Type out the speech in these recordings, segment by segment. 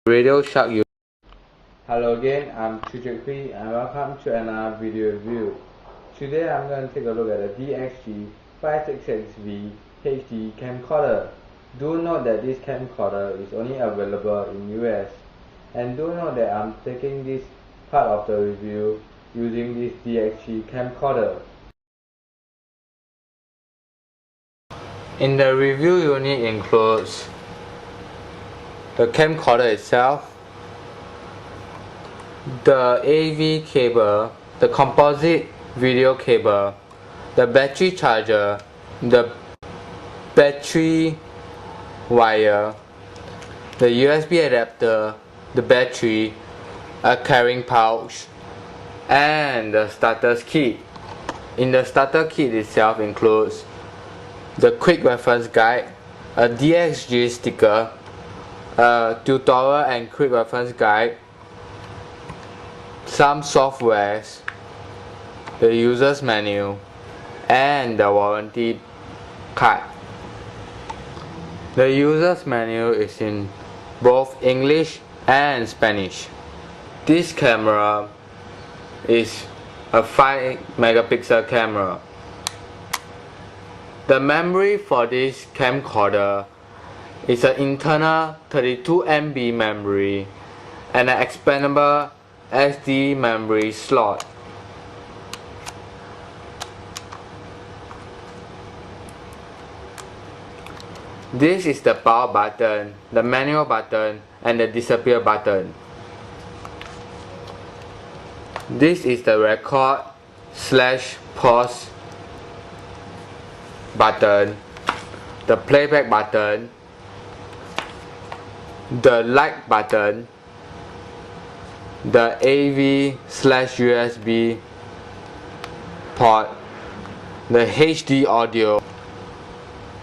Radio Shark. Hello again, I'm ChewOnTech and welcome to another video review. Today I'm going to take a look at the DXG 566V HD camcorder. Do note that this camcorder is only available in US, and do note that I'm taking this part of the review using this DXG camcorder. In the review unit includes the camcorder itself, the AV cable, the composite video cable, the battery charger, the battery wire, the USB adapter, the battery, a carrying pouch, and the starter kit. In the starter kit itself includes the quick reference guide, a DXG sticker, a tutorial and quick reference guide, some softwares, the user's manual, and the warranty card. The user's manual is in both English and Spanish. This camera is a 5 megapixel camera. The memory for this camcorder is an internal 32 MB memory and an expandable SD memory slot. This is the power button, the manual button, and the disappear button. This is the record/pause button, the playback button, the light button, the AV/USB port, the HD audio.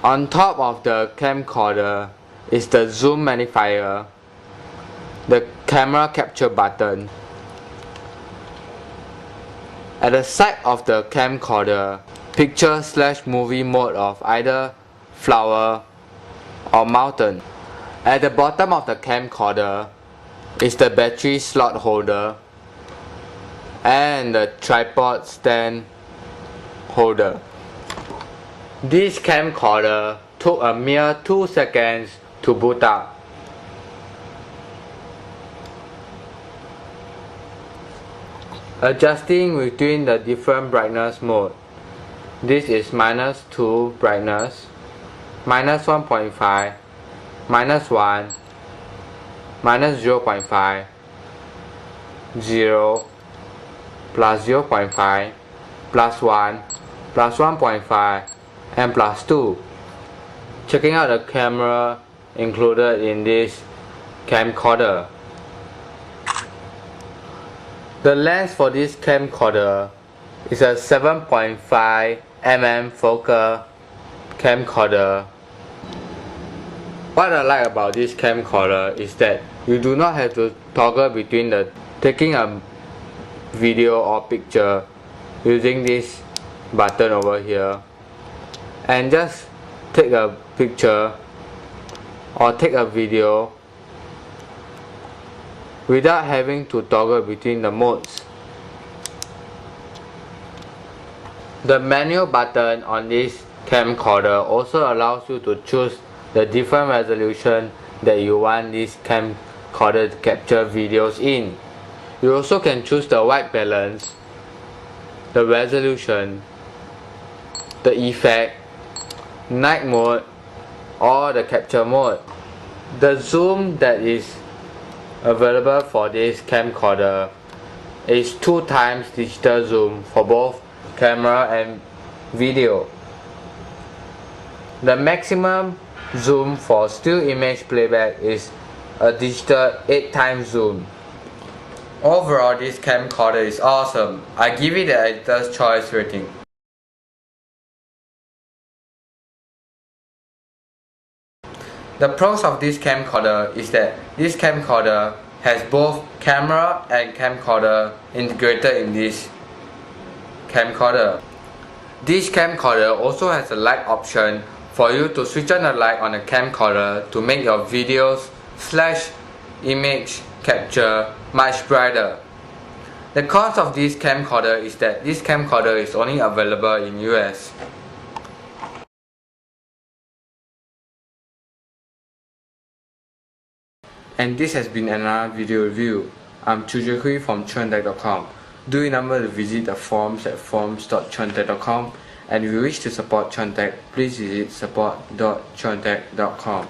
On top of the camcorder is the zoom magnifier, the camera capture button. At the side of the camcorder, picture/movie mode of either flower or mountain. At the bottom of the camcorder is the battery slot holder and the tripod stand holder. This camcorder took a mere 2 seconds to boot up. Adjusting between the different brightness mode. This is -2 brightness, -1.5, -1, -0.5, 0, +0.5, +1, +1.5, and +2. Checking out the camera included in this camcorder. The lens for this camcorder is a 7.5 mm focal camcorder. What I like about this camcorder is that you do not have to toggle between taking a video or picture using this button over here and just take a picture or take a video without having to toggle between the modes. The manual button on this camcorder also allows you to choose the different resolution that you want this camcorder to capture videos in. You also can choose the white balance, the resolution, the effect, night mode, or the capture mode. The zoom that is available for this camcorder is 2 times digital zoom for both camera and video. The maximum zoom for still image playback is a digital 8 times zoom. Overall, this camcorder is awesome. I give it the editor's choice rating. The pros of this camcorder is that this camcorder has both camera and camcorder integrated in this camcorder. This camcorder also has a light option for you to switch on the light on the camcorder to make your videos / image capture much brighter. The cost of this camcorder is that this camcorder is only available in US. And this has been another video review. I'm ChewOnTech from ChewOnTech.com. Do remember to visit the forums at forums.ChewOnTech.com, and if you wish to support ChewOnTech, please visit support.ChewOnTech.com.